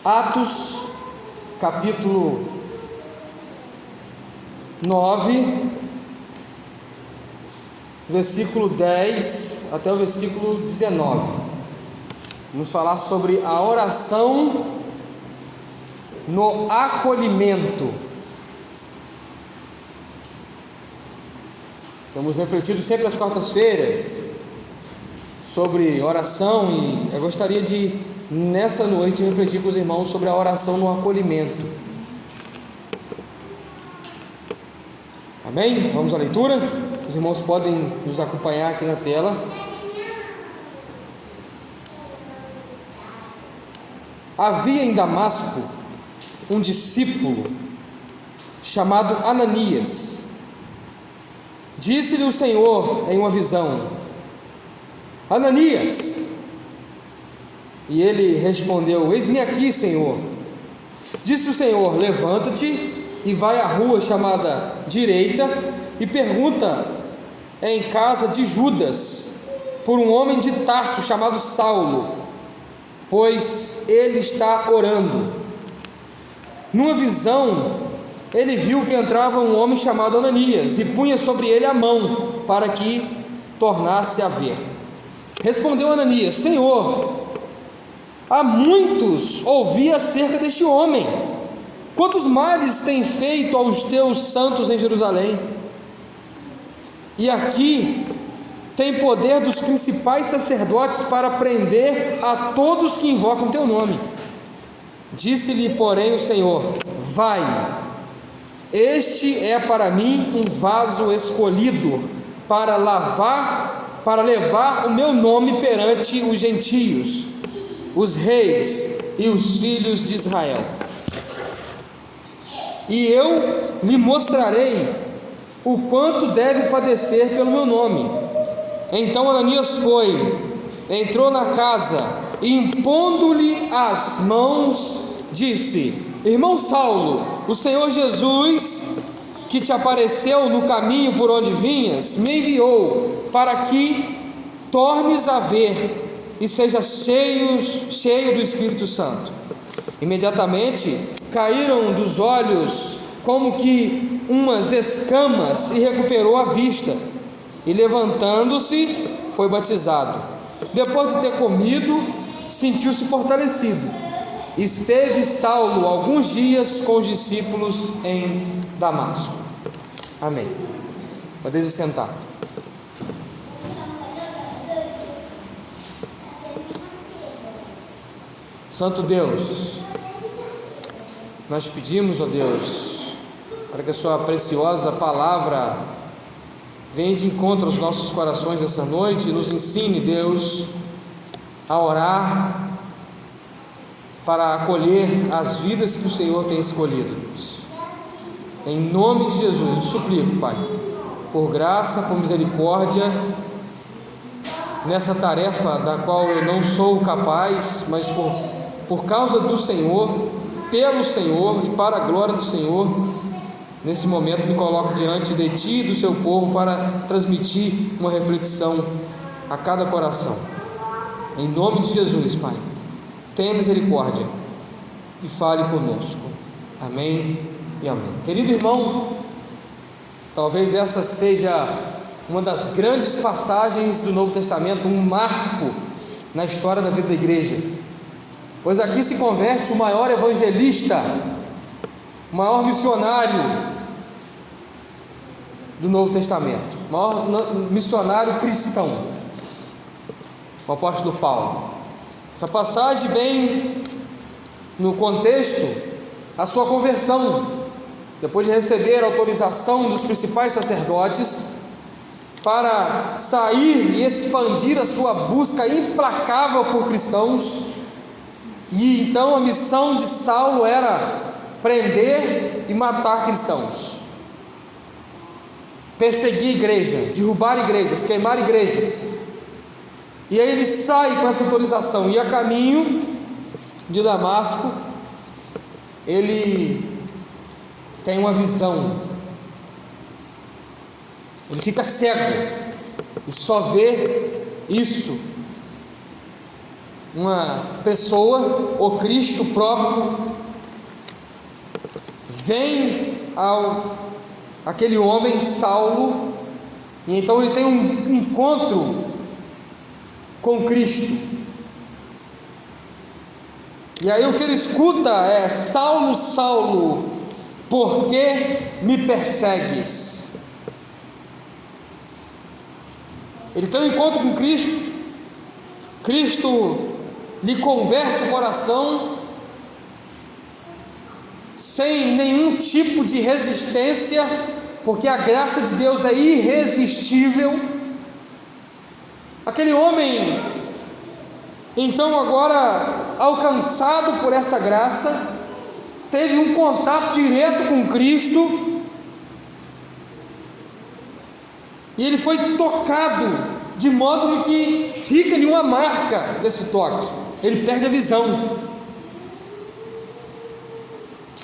Atos, capítulo 9, versículo 10 até o versículo 19. Vamos falar sobre a oração no acolhimento. Estamos refletindo sempre às quartas-feiras sobre oração, e eu gostaria de, nessa noite, refletir com os irmãos sobre a oração no acolhimento. Amém? Vamos à leitura? Os irmãos podem nos acompanhar aqui na tela. Havia em Damasco um discípulo chamado Ananias. Disse-lhe o Senhor em uma visão: Ananias. E ele respondeu: Eis-me aqui, Senhor. Disse o Senhor: Levanta-te e vai à rua chamada Direita e pergunta em casa de Judas por um homem de Tarso chamado Saulo, pois ele está orando. Numa visão, ele viu que entrava um homem chamado Ananias e punha sobre ele a mão para que tornasse a ver. Respondeu Ananias: Senhor, há muitos ouvi acerca deste homem. Quantos males tem feito aos teus santos em Jerusalém? E aqui tem poder dos principais sacerdotes para prender a todos que invocam teu nome. Disse-lhe, porém, o Senhor: Vai, este é para mim um vaso escolhido para levar o meu nome perante os gentios, os reis e os filhos de Israel. E eu lhe mostrarei o quanto deve padecer pelo meu nome. Então Ananias foi, entrou na casa e, impondo-lhe as mãos, disse: Irmão Saulo, o Senhor Jesus, que te apareceu no caminho por onde vinhas, me enviou para que tornes a ver e sejas cheio do Espírito Santo. Imediatamente caíram dos olhos como que umas escamas e recuperou a vista, e levantando-se foi batizado. Depois de ter comido, sentiu-se fortalecido. Esteve Saulo alguns dias com os discípulos em Damasco. Amém. Podeis sentar. Santo Deus, nós te pedimos, ó Deus, para que a sua preciosa palavra venha de encontro aos nossos corações essa noite e nos ensine, Deus, a orar para acolher as vidas que o Senhor tem escolhido, Deus. Em nome de Jesus, eu te suplico, Pai, por graça, por misericórdia, nessa tarefa da qual eu não sou capaz, mas por causa do Senhor, pelo Senhor e para a glória do Senhor, nesse momento me coloco diante de Ti e do Seu povo para transmitir uma reflexão a cada coração. Em nome de Jesus, Pai, tenha misericórdia e fale conosco. Amém e amém. Querido irmão, talvez essa seja uma das grandes passagens do Novo Testamento, um marco na história da vida da igreja, pois aqui se converte o maior evangelista, o maior missionário do Novo Testamento, o maior missionário cristão, o apóstolo Paulo. Essa passagem vem no contexto a sua conversão, depois de receber a autorização dos principais sacerdotes para sair e expandir a sua busca implacável por cristãos. E então a missão de Saulo era prender e matar cristãos, perseguir igreja, derrubar igrejas, queimar igrejas. E aí ele sai com essa autorização, e a caminho de Damasco ele tem uma visão, ele fica cego e só vê isso. uma pessoa, o Cristo próprio, vem aquele homem Saulo, e então ele tem um encontro com Cristo. E aí o que ele escuta é: Saulo, Saulo, por que me persegues? Ele tem um encontro com Cristo. Cristo lhe converte o coração sem nenhum tipo de resistência, porque a graça de Deus é irresistível. Aquele homem, então, agora alcançado por essa graça, teve um contato direto com Cristo, e ele foi tocado, de modo que fica-lhe uma marca desse toque. Ele perde a visão.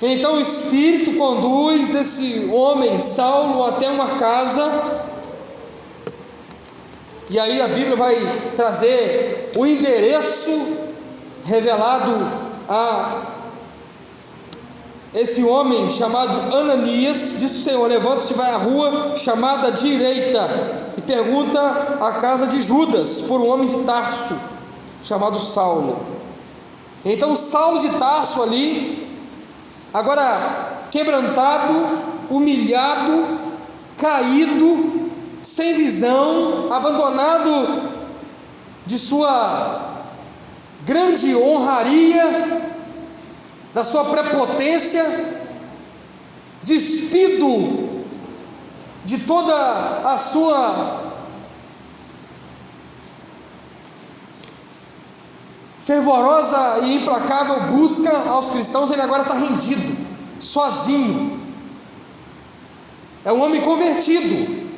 Então o Espírito conduz esse homem Saulo até uma casa, e aí a Bíblia vai trazer o endereço revelado a esse homem chamado Ananias. Diz o Senhor: levanta-se e vai à rua chamada direita, e pergunta a casa de Judas por um homem de Tarso chamado Saulo. Então Saulo de Tarso ali, agora quebrantado, humilhado, caído, sem visão, abandonado de sua grande honraria, da sua prepotência, despido de toda a sua fervorosa e implacável busca aos cristãos, ele agora está rendido, sozinho. É um homem convertido,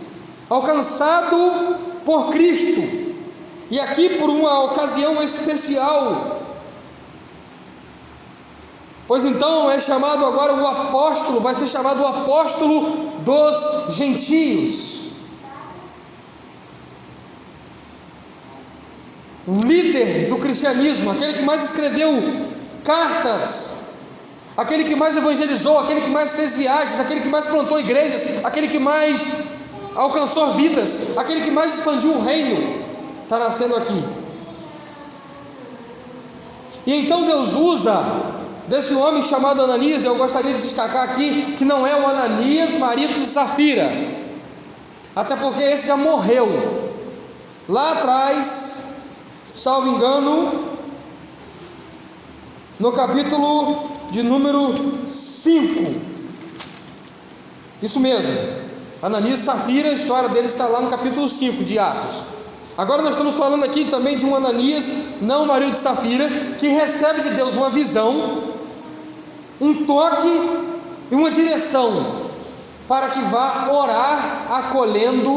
alcançado por Cristo, e aqui por uma ocasião especial, pois então é chamado agora o apóstolo, vai ser chamado o apóstolo dos gentios, o líder do cristianismo, aquele que mais escreveu cartas, aquele que mais evangelizou, aquele que mais fez viagens, aquele que mais plantou igrejas, aquele que mais alcançou vidas, aquele que mais expandiu o reino, está nascendo aqui. E então Deus usa desse homem chamado Ananias. Eu gostaria de destacar aqui que não é o Ananias, marido de Safira, até porque esse já morreu lá atrás, salvo engano, no capítulo de número 5. Isso mesmo, Ananias e Safira, a história deles está lá no capítulo 5 de Atos. Agora nós estamos falando aqui também de um Ananias, não o marido de Safira, que recebe de Deus uma visão, um toque e uma direção, para que vá orar, acolhendo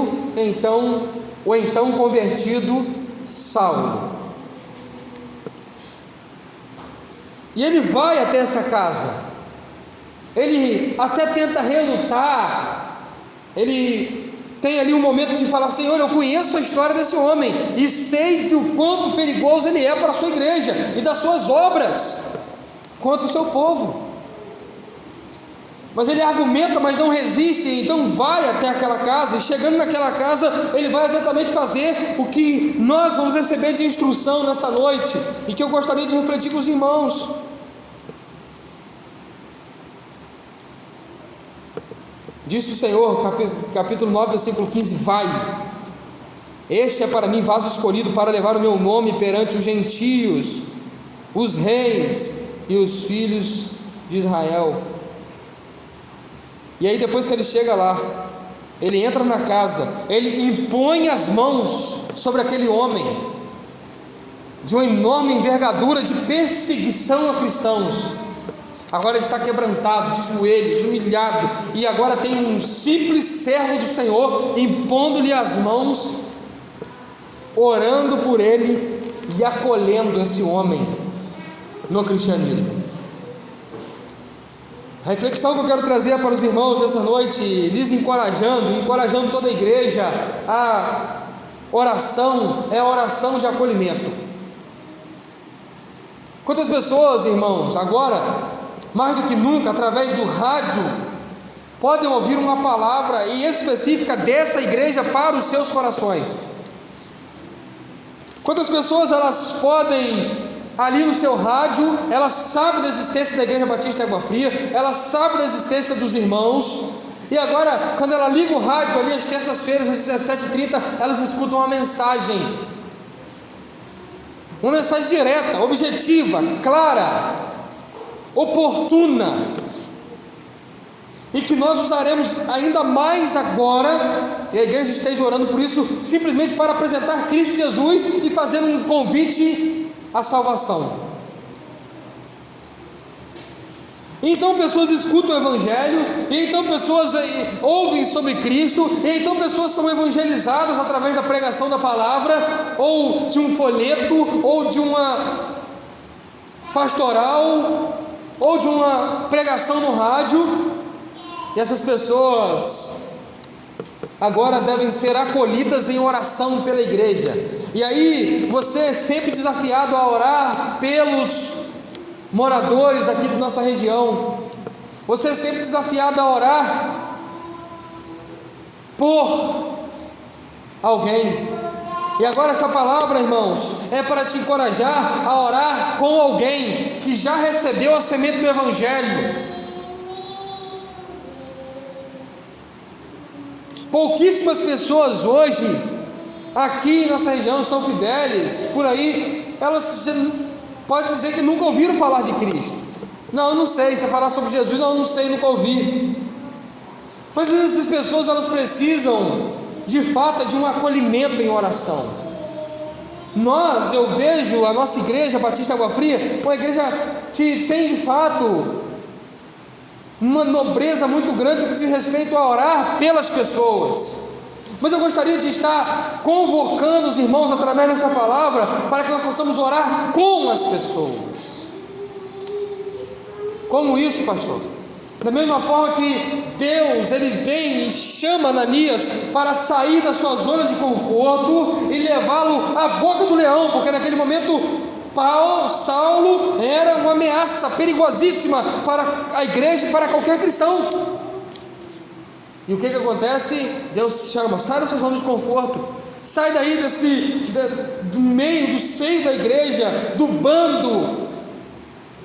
o então convertido Saulo. E ele vai até essa casa, ele até tenta relutar, ele tem ali um momento de falar: Senhor, eu conheço a história desse homem e sei do quanto perigoso ele é para a sua igreja e das suas obras contra o seu povo. Mas ele argumenta, mas não resiste, então vai até aquela casa, e chegando naquela casa, ele vai exatamente fazer o que nós vamos receber de instrução nessa noite, e que eu gostaria de refletir com os irmãos. Disse o Senhor, capítulo 9, versículo 15: vai, este é para mim vaso escolhido para levar o meu nome perante os gentios, os reis e os filhos de Israel. E aí depois que ele chega lá, ele entra na casa, ele impõe as mãos sobre aquele homem, de uma enorme envergadura de perseguição a cristãos. Agora ele está quebrantado, de joelhos, humilhado, e agora tem um simples servo do Senhor impondo-lhe as mãos, orando por ele e acolhendo esse homem no cristianismo. A reflexão que eu quero trazer para os irmãos dessa noite, lhes encorajando toda a igreja, a oração é a oração de acolhimento. Quantas pessoas, irmãos, agora, mais do que nunca, através do rádio, podem ouvir uma palavra e específica dessa igreja para os seus corações? Quantas pessoas elas podem, ali no seu rádio, elas sabem da existência da Igreja Batista Água Fria, elas sabem da existência dos irmãos, e agora, quando ela liga o rádio ali às terças-feiras, às 17h30, elas escutam uma mensagem direta, objetiva, clara, oportuna, e que nós usaremos ainda mais agora, e a igreja esteja orando por isso, simplesmente para apresentar Cristo Jesus e fazer um convite à salvação. Então pessoas escutam o Evangelho, e então pessoas ouvem sobre Cristo, e então pessoas são evangelizadas através da pregação da palavra, ou de um folheto, ou de uma pastoral, ou de uma pregação no rádio, e essas pessoas agora devem ser acolhidas em oração pela igreja. E aí você é sempre desafiado a orar pelos moradores aqui da nossa região. Você é sempre desafiado a orar por alguém. E agora essa palavra, irmãos, é para te encorajar a orar com alguém que já recebeu a semente do Evangelho. Pouquíssimas pessoas hoje aqui em nossa região são fidelis, por aí, elas pode dizer que nunca ouviram falar de Cristo. Não, eu não sei, se falar sobre Jesus, não sei, nunca ouvi. Mas essas pessoas, elas precisam de fato de um acolhimento em oração. Eu vejo a nossa igreja Batista Água Fria, uma igreja que tem de fato uma nobreza muito grande no que diz respeito a orar pelas pessoas. Mas eu gostaria de estar convocando os irmãos através dessa palavra para que nós possamos orar com as pessoas. Como isso, pastor? Da mesma forma que Deus, Ele vem e chama Ananias para sair da sua zona de conforto e levá-lo à boca do leão, porque naquele momento Saulo era uma ameaça perigosíssima para a igreja e para qualquer cristão. E o que acontece? Deus chama: sai dessa zona de conforto, sai daí do meio, do seio da igreja, do bando,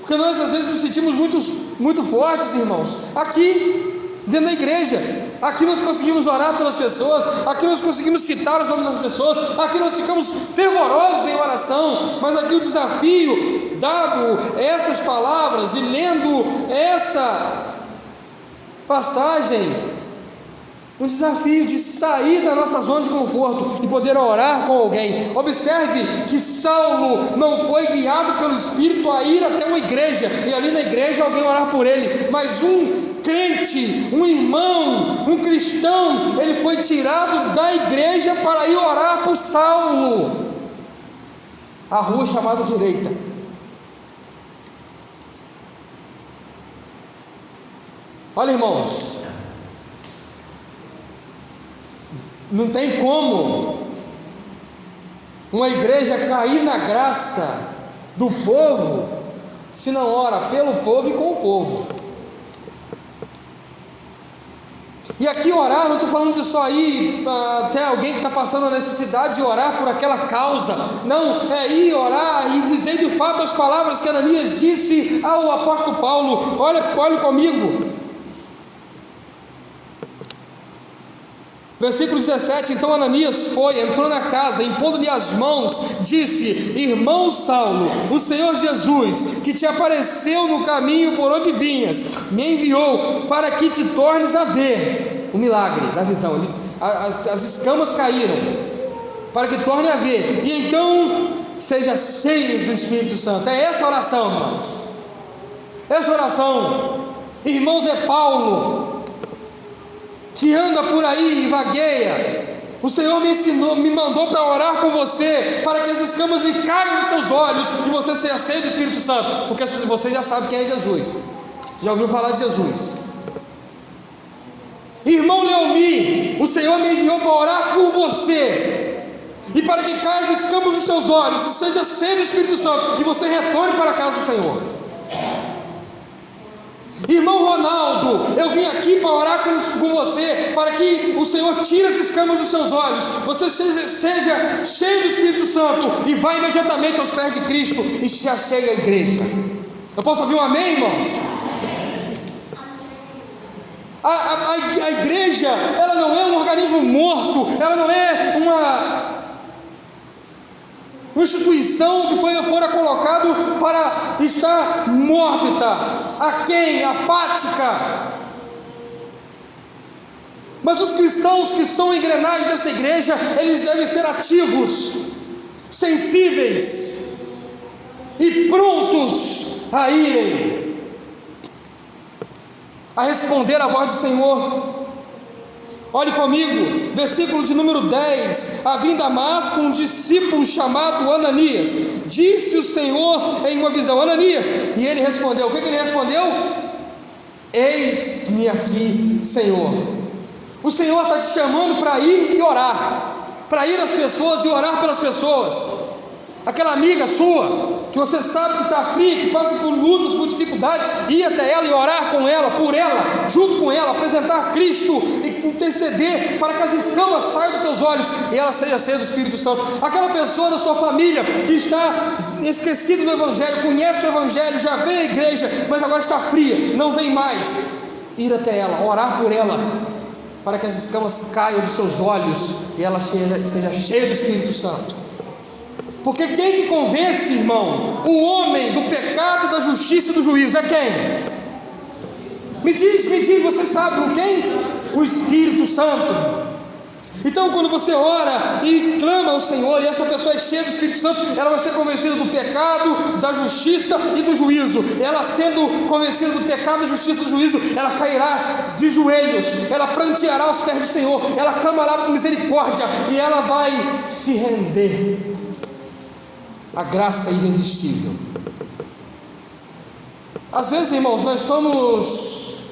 porque nós às vezes nos sentimos muito fortes, irmãos, aqui dentro da igreja. Aqui nós conseguimos orar pelas pessoas, aqui nós conseguimos citar os nomes das pessoas, aqui nós ficamos fervorosos em oração. Mas aqui o desafio, dado essas palavras e lendo essa passagem, um desafio de sair da nossa zona de conforto e poder orar com alguém. Observe que Saulo não foi guiado pelo Espírito a ir até uma igreja e ali na igreja alguém orar por ele, mas um crente, um irmão, um cristão, ele foi tirado da igreja para ir orar por Saulo, a rua chamada direita. Olha, irmãos, não tem como uma igreja cair na graça do povo se não ora pelo povo e com o povo. E aqui orar, não estou falando de só ir até alguém que está passando a necessidade de orar por aquela causa. Não, é ir orar e dizer de fato as palavras que Ananias disse ao apóstolo Paulo. Olha comigo. Versículo 17: então Ananias entrou na casa, impondo-lhe as mãos, disse: irmão Saulo, o Senhor Jesus, que te apareceu no caminho por onde vinhas, me enviou para que te tornes a ver o milagre da visão. As escamas caíram, para que torne a ver, e então seja cheios do Espírito Santo. É essa oração, irmãos. Essa oração, irmãos, é Paulo que anda por aí e vagueia. O Senhor me mandou para orar com você, para que as escamas lhe caiam dos seus olhos e você seja cheio do Espírito Santo, porque você já sabe quem é Jesus, já ouviu falar de Jesus. Irmão Leomi, o Senhor me enviou para orar por você, e para que caia as escamas dos seus olhos, e seja cheio do Espírito Santo, e você retorne para a casa do Senhor. Irmão Ronaldo, eu vim aqui para orar com você, para que o Senhor tire as escamas dos seus olhos, você seja cheio do Espírito Santo, e vá imediatamente aos pés de Cristo, e já chega à igreja. Eu posso ouvir um amém, irmãos? A igreja, ela não é um organismo morto, ela não é uma instituição que fora colocado para estar mórbida, aquém, apática. Mas os cristãos que são engrenagens dessa igreja, eles devem ser ativos, sensíveis e prontos a irem, a responder à voz do Senhor. Olhe comigo, versículo de número 10: havia em Damasco um discípulo chamado Ananias. Disse o Senhor em uma visão: Ananias. E ele respondeu, o que ele respondeu? Eis-me aqui, Senhor. O Senhor está te chamando para ir e orar, para ir às pessoas e orar pelas pessoas. Aquela amiga sua, que você sabe que está aflita, que passa por lutas, por dificuldades, ir até ela e orar com ela, por ela, junto com ela, apresentar Cristo e interceder para que as escamas saiam dos seus olhos e ela seja cheia do Espírito Santo. Aquela pessoa da sua família que está esquecida do Evangelho, conhece o Evangelho, já veio à igreja, mas agora está fria, não vem mais. Ir até ela, orar por ela, para que as escamas caiam dos seus olhos e ela seja cheia do Espírito Santo. Porque quem que convence, irmão, o homem do pecado, da justiça e do juízo é quem? Me diz, você sabe quem? O Espírito Santo. Então quando você ora e clama ao Senhor, e essa pessoa é cheia do Espírito Santo, ela vai ser convencida do pecado, da justiça e do juízo. Ela sendo convencida do pecado, da justiça e do juízo, ela cairá de joelhos, ela pranteará aos pés do Senhor, ela clamará por misericórdia, e ela vai se render a graça irresistível. Às vezes, irmãos, nós somos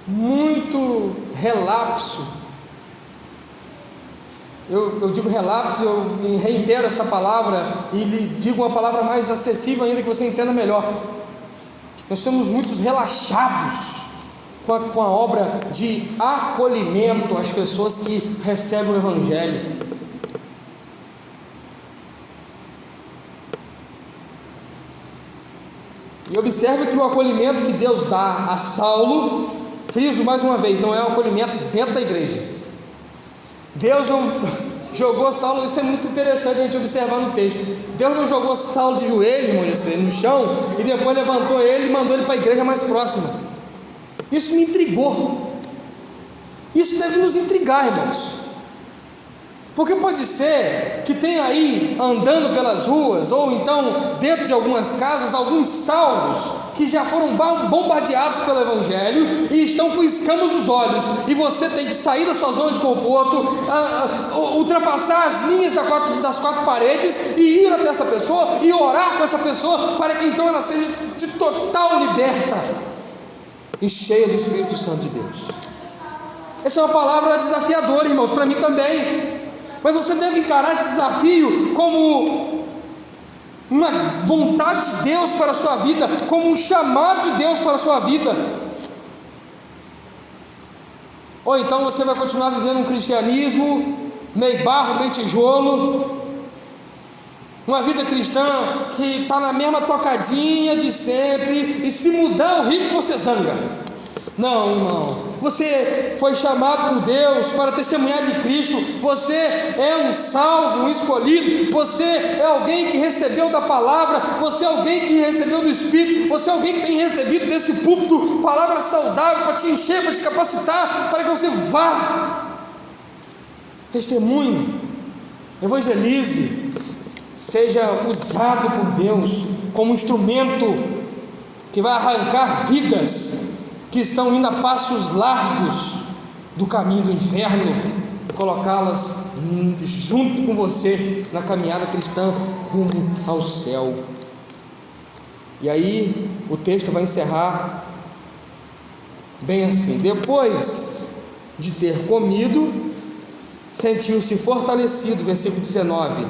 muito relapso. Eu digo relapso, eu me reitero essa palavra e lhe digo uma palavra mais acessível ainda, que você entenda melhor. Nós somos muito relaxados com a obra de acolhimento às pessoas que recebem o Evangelho. E observe que o acolhimento que Deus dá a Saulo, friso mais uma vez, não é um acolhimento dentro da igreja. Deus não jogou Saulo, isso é muito interessante a gente observar no texto. Deus não jogou Saulo de joelho, no chão, e depois levantou ele e mandou ele para a igreja mais próxima. Isso me intrigou. Isso deve nos intrigar, irmãos. Porque pode ser que tenha aí, andando pelas ruas, ou então dentro de algumas casas, alguns salvos que já foram bombardeados pelo Evangelho e estão com escamas nos olhos, e você tem que sair da sua zona de conforto, ultrapassar as linhas das quatro paredes e ir até essa pessoa e orar com essa pessoa, para que então ela seja de total liberta e cheia do Espírito Santo de Deus. Essa é uma palavra desafiadora, irmãos, para mim também. Mas você deve encarar esse desafio como uma vontade de Deus para a sua vida, como um chamado de Deus para a sua vida. Ou então você vai continuar vivendo um cristianismo meio barro, meio tijolo, uma vida cristã que está na mesma tocadinha de sempre, e se mudar o rico você zanga. Não, irmão, você foi chamado por Deus para testemunhar de Cristo. Você é um salvo, um escolhido. Você é alguém que recebeu da palavra. Você é alguém que recebeu do Espírito. Você é alguém que tem recebido desse púlpito palavra saudável para te encher, para te capacitar, para que você vá, testemunhe, evangelize, seja usado por Deus como instrumento que vai arrancar vidas que estão indo a passos largos do caminho do inferno, e colocá-las junto com você na caminhada cristã rumo ao céu. E aí o texto vai encerrar bem assim: depois de ter comido, sentiu-se fortalecido, versículo 19.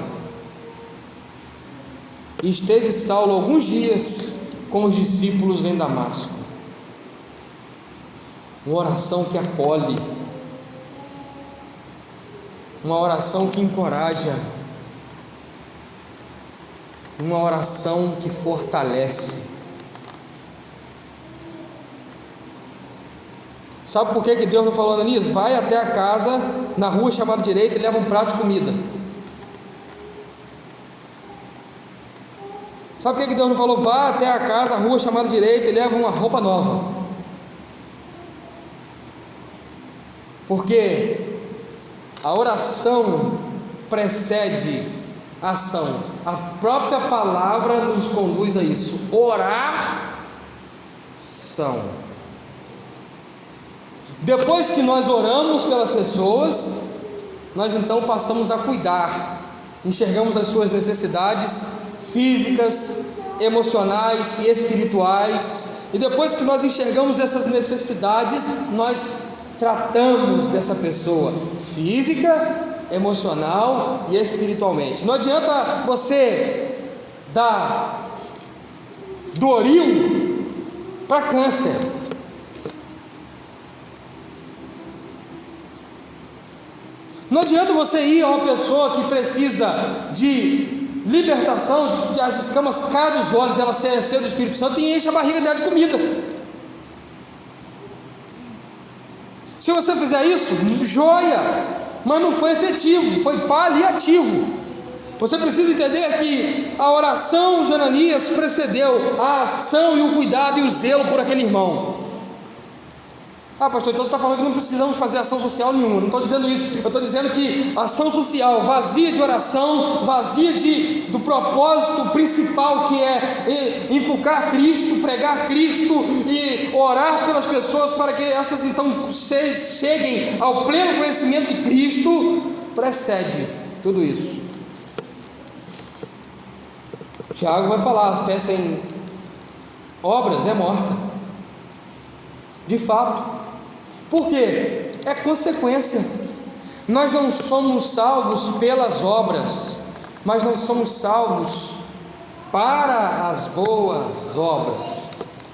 E esteve Saulo alguns dias com os discípulos em Damasco. Uma oração que acolhe, uma oração que encoraja, uma oração que fortalece. Sabe por que Deus não falou, Ananias? Vai até a casa, na rua chamada direita, e leva um prato de comida. Sabe por que Deus não falou, vá até a casa, a rua chamada direita, e leva uma roupa nova? Porque a oração precede a ação. A própria palavra nos conduz a isso. Oração. Depois que nós oramos pelas pessoas, nós então passamos a cuidar, enxergamos as suas necessidades físicas, emocionais e espirituais, e depois que nós enxergamos essas necessidades, nós tratamos dessa pessoa física, emocional e espiritualmente. Não adianta você dar Doril para câncer. Não adianta você ir a uma pessoa que precisa de libertação, de as escamas caem dos olhos, ela se recebe do Espírito Santo e enche a barriga dela de comida. Se você fizer isso, joia, mas não foi efetivo, foi paliativo. Você precisa entender que a oração de Ananias precedeu a ação e o cuidado e o zelo por aquele irmão. Ah, pastor, então você está falando que não precisamos fazer ação social nenhuma. Não estou dizendo isso. Eu estou dizendo que ação social vazia de oração, vazia do propósito principal, que é inculcar Cristo, pregar Cristo e orar pelas pessoas para que essas então cheguem ao pleno conhecimento de Cristo, precede tudo isso. Tiago vai falar, a fé sem obras é morta. De fato. Por quê? É consequência. Nós não somos salvos pelas obras, mas nós somos salvos para as boas obras.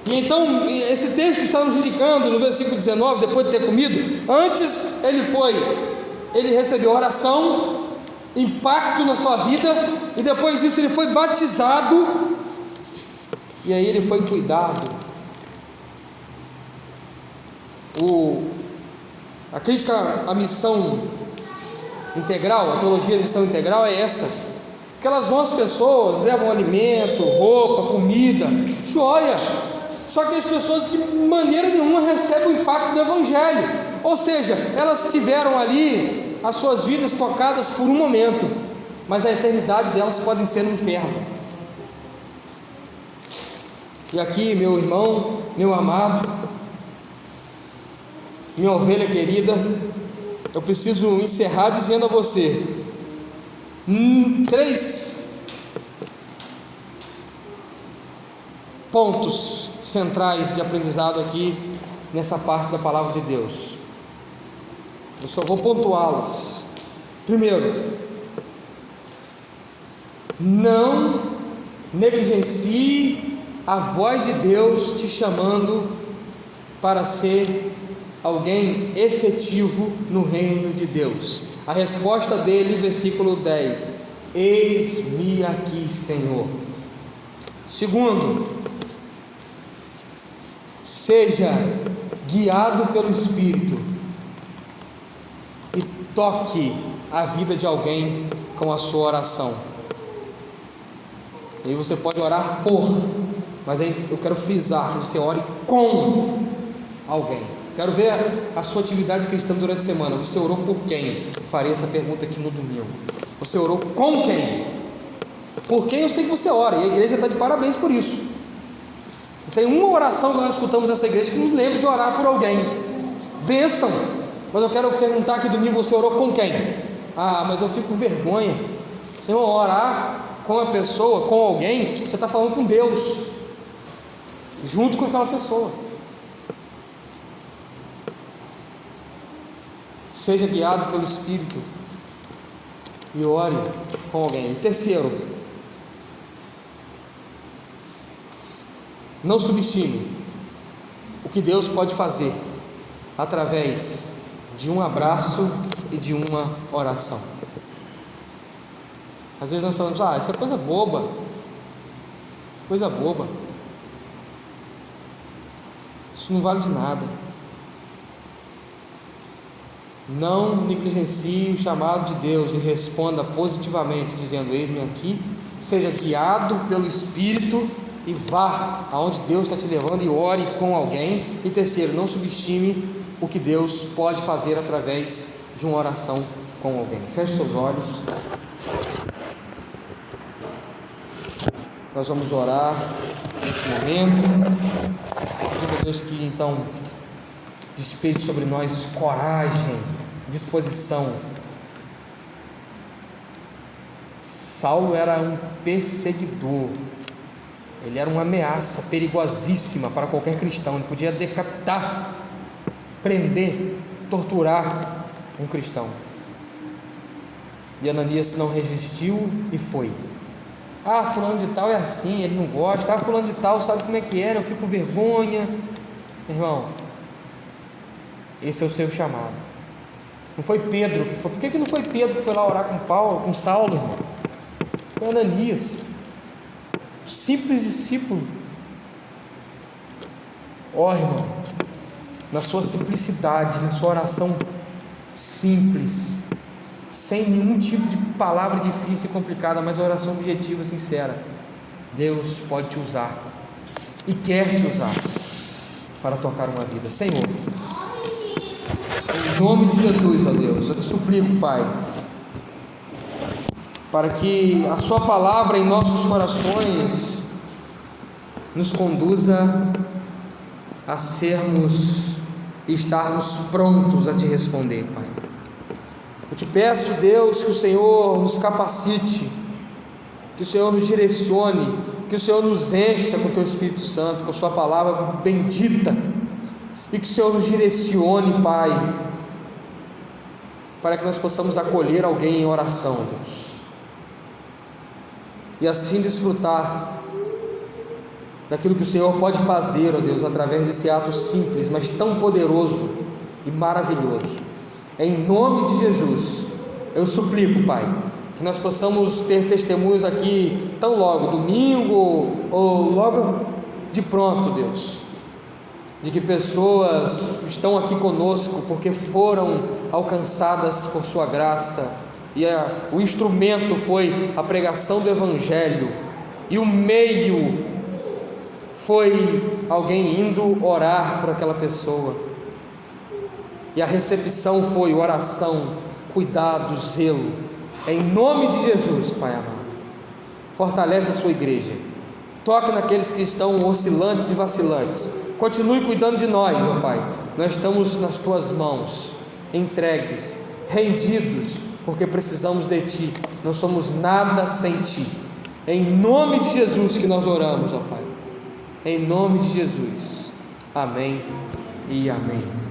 E então esse texto está nos indicando no versículo 19, depois de ter comido, antes ele recebeu oração, impacto na sua vida, e depois disso ele foi batizado, e aí ele foi cuidado. A crítica à missão integral, a teologia da missão integral é essa, que elas vão às pessoas, levam alimento, roupa, comida, joia, só que as pessoas de maneira nenhuma recebem o impacto do Evangelho, ou seja, elas tiveram ali as suas vidas tocadas por um momento, mas a eternidade delas pode ser no inferno. E aqui, meu irmão, meu amado, minha ovelha querida, eu preciso encerrar dizendo a você 3 pontos centrais de aprendizado aqui nessa parte da palavra de Deus. Eu só vou pontuá-las. Primeiro, não negligencie a voz de Deus te chamando para ser alguém efetivo no reino de Deus. A resposta dele, versículo 10: eis-me aqui, Senhor. Segundo, seja guiado pelo Espírito e toque a vida de alguém com a sua oração. E você pode orar por, mas aí eu quero frisar que você ore com alguém. Quero ver a sua atividade cristã durante a semana. Você orou por quem? Farei essa pergunta aqui no domingo. Você orou com quem? Por quem eu sei que você ora, e a igreja está de parabéns por isso. Tem uma oração que nós escutamos nessa igreja que não lembro de orar por alguém. Bênção! Mas eu quero perguntar aqui domingo, você orou com quem? Ah, mas eu fico com vergonha. Eu orar com a pessoa, com alguém, você está falando com Deus, junto com aquela pessoa. seja guiado pelo Espírito e ore com alguém. Terceiro, não subestime o que Deus pode fazer através de um abraço e de uma oração. Às vezes nós falamos: isso é coisa boba, isso não vale de nada. Não negligencie o chamado de Deus e responda positivamente, dizendo: eis-me aqui. Seja guiado pelo Espírito e vá aonde Deus está te levando e ore com alguém. E terceiro, não subestime o que Deus pode fazer através de uma oração com alguém. Feche seus olhos. Nós vamos orar neste momento. Pedindo a Deus que então despede sobre nós coragem, disposição. Saulo era um perseguidor, ele era uma ameaça perigosíssima para qualquer cristão. Ele podia decapitar, prender, torturar um cristão. E Ananias não resistiu e foi. Fulano de tal é assim, ele não gosta. Fulano de tal sabe como é que era, eu fico com vergonha. Irmão, esse é o seu chamado. Não foi Pedro que foi. Por que não foi Pedro que foi lá orar com Saulo, irmão? Foi Ananias, simples discípulo. Irmão, na sua simplicidade, na sua oração simples, sem nenhum tipo de palavra difícil e complicada, mas oração objetiva, sincera, Deus pode te usar e quer te usar para tocar uma vida. Senhor, em nome de Jesus, ó Deus, eu te suplico, Pai, para que a sua palavra em nossos corações nos conduza a sermos e estarmos prontos a te responder, Pai. Eu te peço, Deus, que o Senhor nos capacite, que o Senhor nos direcione, que o Senhor nos encha com o teu Espírito Santo, com a sua palavra bendita, e que o Senhor nos direcione, Pai, para que nós possamos acolher alguém em oração, Deus, e assim desfrutar daquilo que o Senhor pode fazer, ó Deus, através desse ato simples, mas tão poderoso e maravilhoso. Em nome de Jesus, eu suplico, Pai, que nós possamos ter testemunhos aqui tão logo, domingo ou logo de pronto, Deus, de que pessoas estão aqui conosco porque foram alcançadas por sua graça, e o instrumento foi a pregação do Evangelho, e o meio foi alguém indo orar por aquela pessoa, e a recepção foi oração, cuidado, zelo. Em nome de Jesus, Pai amado, fortalece a sua igreja, toque naqueles que estão oscilantes e vacilantes, continue cuidando de nós, ó Pai. Nós estamos nas tuas mãos, entregues, rendidos, porque precisamos de Ti, não somos nada sem Ti. Em nome de Jesus que nós oramos, ó Pai, em nome de Jesus, amém e amém.